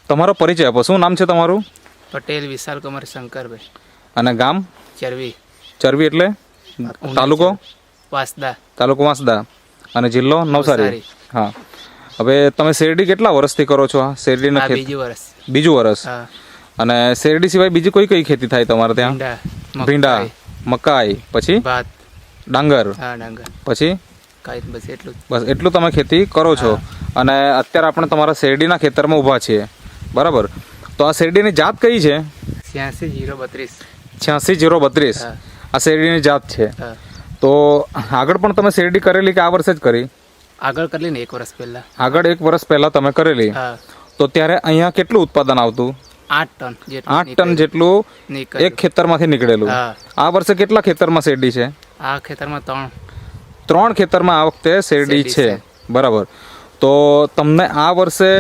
તમારો પરિચય આપો, શું નામ છે તમારું? પટેલ વિશાલ કુમાર શંકરભાઈ. અને ગામ? ચરવી. ચરવી એટલે તાલુકો? વાંસદા. તાલુકો વાંસદા. અને જિલ્લો નવસારી. હા. હવે તમે શેરડી કેટલા વર્ષથી કરો છો? આ શેરડીના ખેતી બીજું વર્ષ. બીજું વર્ષ. હા. અને શેરડી સિવાય બીજી કઈ ખેતી થાય તમારે ત્યાં? ભીંડા, મકાઈ, પછી ભાત, ડાંગર, હા ડાંગર, પછી કાંઈ બસ એટલું જ. બસ એટલું તમે ખેતી કરો છો. અને અત્યારે આપણે તમારા શેરડીના ખેતરમાં ઊભા છીએ, બરાબર? તો આ શેરડીની જાત કઈ છે? 86-032. 86-032 હા. આ શેરડીની જાત છે. હા. તો આગળ પણ તમે શેરડી કરેલી કે આ વર્ષે જ કરી? આગળ કરી ને 1 વર્ષ પહેલા. આગળ 1 વર્ષ પહેલા તમે કરેલી. હા. તો ત્યારે અહીંયા કેટલું ઉત્પાદન આવતું? 8 ટન જેટલું. 8 ટન જેટલું નીકળ્યું. એક ખેતરમાંથી નીકળેલું. હા. આ વર્ષે કેટલા ખેતરમાં શેરડી છે? આ ખેતરમાં 3 ખેતરમાં આ વખતે શેરડી છે, બરાબર? તો તમને આ વર્ષે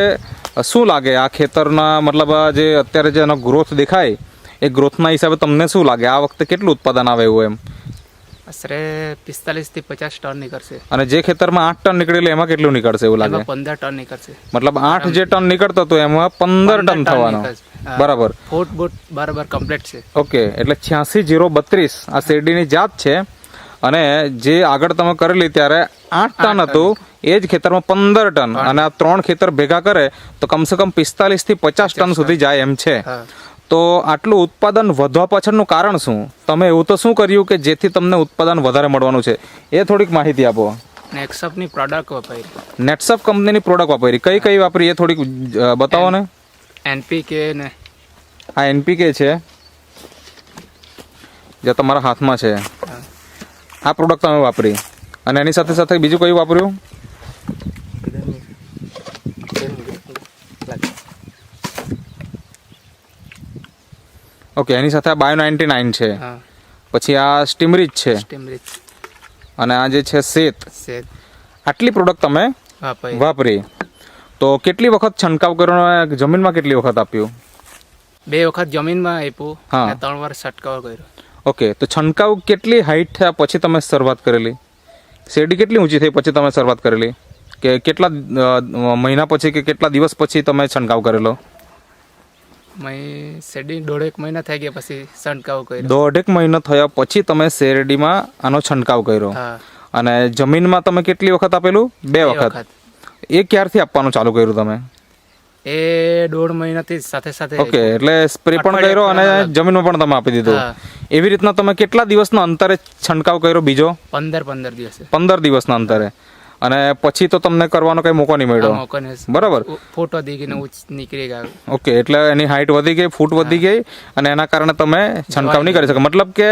શું લાગે આ ખેતરના, મતલબ આ જે અત્યારે જે એનો ગ્રોથ દેખાય એ ગ્રોથના હિસાબે તમને શું લાગે આ વખતે કેટલું ઉત્પાદન આવે એવું એમ? આશરે 45-50 ટન નીકળશે. અને જે ખેતરમાં 8 ટન નીકળેલું એમાં કેટલું નીકળશે એવું લાગે? એમાં 15 ટન નીકળશે. મતલબ 8 જે ટન નીકળતો હતો એમાં 15 ટન થવાનો, બરાબર? ફૂટ બૂટ બરાબર કમ્પ્લીટ છે. ઓકે, એટલે 86-032 આ શેરડીની જાત છે. અને જે આગળ તમે કરેલી ત્યારે 8 ટન હતું, એ જ ખેતરમાં 15 ટન. અને આ 3 ખેતર ભેગા કરે તો કમસે કમ 45-50 ટન સુધી જાય એમ છે. તો આટલું ઉત્પાદન વધવા પાછળનું કારણ શું? તમે એવું તો શું કર્યું કે જેથી તમને ઉત્પાદન વધારે મળવાનું છે? એ થોડીક માહિતી આપો. નેક્સઅપની પ્રોડક્ટ વાપરી. નેટસપ કંપનીની પ્રોડક્ટ વાપરી. કઈ વાપરી એ થોડીક બતાવો ને. એનપીકે ને. આ એનપીકે છે જે તમારા હાથમાં છે. આ પ્રોડક્ટ તમે વાપરી. અને એની સાથે સાથે બીજું કયું વાપર્યું? ઓકે, એની સાથે આ બાયો 99 છે. પછી આ સ્ટીમરીચ છે. અને આ જે છે શેત. આટલી પ્રોડક્ટ તમે વાપરી. તો કેટલી વખત છંટકાવ કર્યો? જમીનમાં કેટલી વખત આપ્યું? 2 વખત જમીનમાં આપ્યું. હા. અને 3 વાર છંટકાવ કર્યો. ઓકે, તો છંટકાવ કેટલી હાઈટ થયા પછી તમે શરૂઆત કરેલી? શેરડી કેટલી ઊંચી થઈ પછી તમે શરૂઆત કરેલી? કે કેટલા મહિના પછી કે કેટલા દિવસ પછી તમે છંટકાવ કરેલો? શેરડી 1.5 મહિના થઈ ગયા પછી છંટકાવ કર્યો. 1.5 મહિના થયા પછી તમે શેરડીમાં આનો છંટકાવ કર્યો. અને જમીનમાં તમે કેટલી વખત આપેલું? 2 વખત. એ ક્યારથી આપવાનું ચાલુ કર્યું તમે? એ 1.5 મહિનાથી સાથે સાથે. ઓકે, એટલે સ્પ્રે પણ કર્યો અને જમીનમાં પણ તમે આપી દીધું. એવી રીતના તમે કેટલા દિવસના અંતરે છંટકાવ કર્યો બીજો? 15 દિવસે. 15 દિવસના અંતરે. અને પછી તો તમને કરવાનો કઈ મોકો નહીં મળ્યો, બરાબર? ફૂટ વધી ગઈ ને નીકળી ગયું. ઓકે, એટલે એની હાઈટ વધી ગઈ, ફૂટ વધી ગઈ, અને એના કારણે તમે છંટકાવ નહીં કરી શકો. મતલબ કે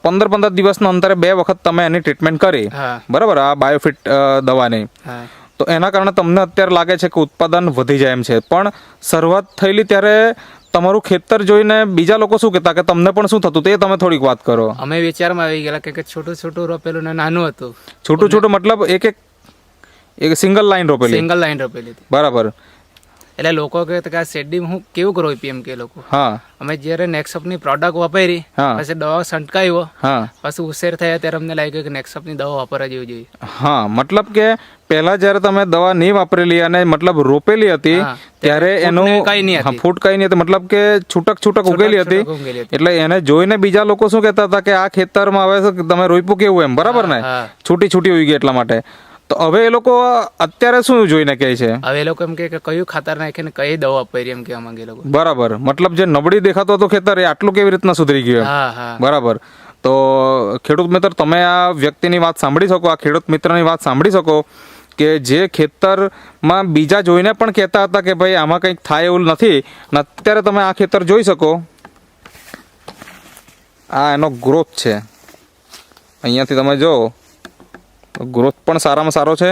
15 દિવસના અંતરે 2 વખત તમે એની ટ્રીટમેન્ટ કરી, બરાબર? આ બાયોફિટ દવાની. તો એના કારણે તમને અત્યારે લાગે છે કે ઉત્પાદન વધી જાય એમ છે. પણ શરૂઆત થયેલી ત્યારે તમારું ખેતર જોઈને બીજા લોકો શું કહેતા કે તમને પણ શું થતું? તે તમે થોડીક વાત કરો. અમે વિચારમાં આવી ગયેલા કે છોટું રોપેલું ને નાનું હતું. છોટું મતલબ એક સિંગલ લાઈન રોપેલી? સિંગલ લાઈન રોપેલી, બરાબર. એટલે લોકો કહે કે આ શેરડી હું કેવું રોપી એમ કે લોકો. હા. અમે જ્યારે નેક્સઅપની પ્રોડક્ટ વાપરી, પછી દવા છંટકાવ્યો, પછી ઉછેર થયા ત્યારે અમને લાગ્યું કે નેક્સઅપની દવા વાપરવા જેવી જોઈએ. હા, મતલબ કે પહેલા જ્યારે તમે દવા નહીં વાપરેલી અને મતલબ રોપેલી હતી ત્યારે એનું ફૂટ કઈ નહીં હતી, મતલબ કે છૂટક ઉગેલી હતી. એટલે એને જોઈને બીજા લોકો શું કહેતા હતા કે આ ખેતરમાં હવે તમે રોપ્યું કેવું એમ, બરાબર ને? છૂટી ઉગી એટલા માટે. તો હવે એ લોકો અત્યારે શું જોઈને કહે છે? હવે એ લોકો એમ કે કયું ખાતર નાખીને કઈ દવા વાપરી એમ કહેવા માંગે લોકો. બરાબર. મતલબ જે નબળી દેખાતો હતો ખેતર એ આટલું કેવી રીતના સુધરી ગયું? બરાબર. તો ખેડૂત મિત્ર, તમે આ વ્યક્તિની વાત સાંભળી શકો, આ ખેડૂત મિત્રની વાત સાંભળી શકો કે જે ખેતરમાં બીજા જોઈને પણ કહેતા હતા કે ભાઈ આમાં કંઈક થાય એવું નથી, અને અત્યારે તમે આ ખેતર જોઈ શકો. આ એનો ગ્રોથ છે. અહીંયાથી તમે જો ગ્રોથ પણ સારામાં સારો છે.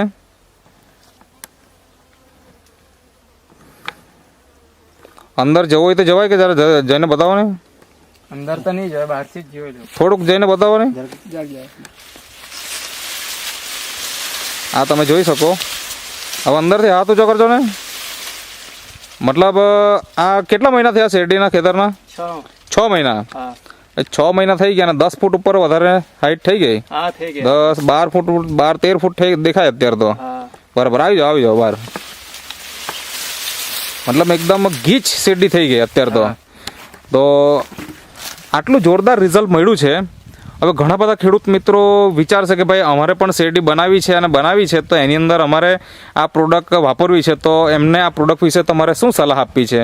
અંદર જવું હોય તો જવાય કે જરા જઈને બતાવો ને. અંદર તો નહીં જાય, બહારથી જ જોઈ લો. થોડુંક જઈને બતાવો ને. આ તમે જોઈ શકો. હવે અંદરથી હાથ ઊંચો કરજો ને. મતલબ આ કેટલા મહિના થયા શેરડીના ખેતરના? 6 મહિના. 6 મહિના થઈ ગયા અને 10 ફૂટ ઉપર વધારે હાઈટ થઈ ગઈ. 10, 12 ફૂટ, 12, 13 ફૂટ થઈ દેખાય અત્યારે તો. બરાબર. આવી જાઓ બહાર. મતલબ એકદમ ગીચ શેરડી થઈ ગઈ અત્યારે તો આટલું જોરદાર રિઝલ્ટ મળ્યું છે. હવે ઘણા બધા ખેડૂત મિત્રો વિચારશે કે ભાઈ અમારે પણ શેરડી બનાવી છે અને બનાવી છે તો એની અંદર અમારે આ પ્રોડક્ટ વાપરવી છે, તો એમને આ પ્રોડક્ટ વિશે તમારે શું સલાહ આપવી છે,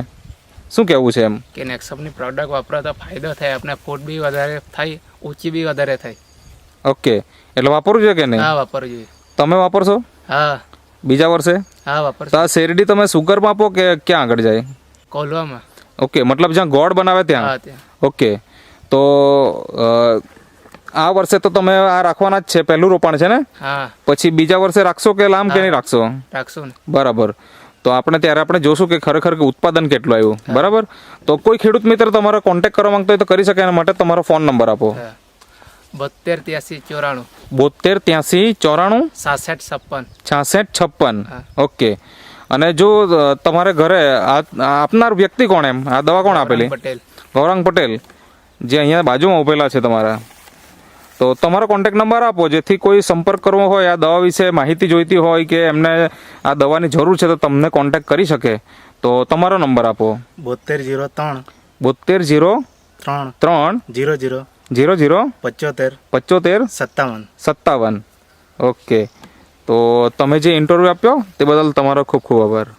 શું કહેવું છે એમ? કે નેક્સઅપની પ્રોડક્ટ વાપરો તો ફાયદો થાય, આપણે ફૂડ બી વધારે થાય, ઊંચી બી વધારે થાય. ઓકે, એટલે વાપરવું જોઈએ કે નહીં? હા, વાપરવું જોઈએ. તમે વાપરશો? હા. બીજા વર્ષે? હા, વાપરશો. તો આ શેરડી તમે સુગરમાં આપો કે ક્યાં આગળ જાય? કોલવામાં. ઓકે, મતલબ જ્યાં ગોળ બનાવે ત્યાં? હા, ત્યાં. ઓકે, તો આ વર્ષે તો તમે આ રાખવાના જ છે, પહેલું રોપાણ છે ને? હા. પછી બીજા વર્ષે રાખશો કે લાંબ કે નહીં રાખશો? રાખશું ને. બરાબર. તો ત્યારે આપણે જોશું કે ખરેખર કે ઉત્પાદન કેટલું આવ્યું. બરાબર. તો કોઈ ખેડૂત મિત્ર તમારો કોન્ટેક્ટ કરવા માંગતો હોય તો કરી શકે, એના માટે તમારો ફોન નંબર આપો. 72 83 94. 72 83 94 66 56. 66 56. ઓકે. અને જો તમારે ઘરે આપનાર વ્યક્તિ કોણ એમ? આ દવા કોણ આપેલી? પટેલ. ગૌરાંગ પટેલ, જે અહીંયા બાજુમાં ઉભેલા છે તમારા. તો તમારો કોન્ટેક્ટ નંબર આપો, જેથી કોઈ સંપર્ક કરવો હોય, આ દવા વિશે માહિતી જોઈતી હોય કે એમને આ દવાની જરૂર છે તો તમને કોન્ટેક્ટ કરી શકે. તો તમારો નંબર આપો. 72 03 03 00 00 75 75 57. 57. ઓકે. તો તમે જે ઇન્ટરવ્યૂ આપ્યો તે બદલ તમારો ખૂબ ખૂબ આભાર.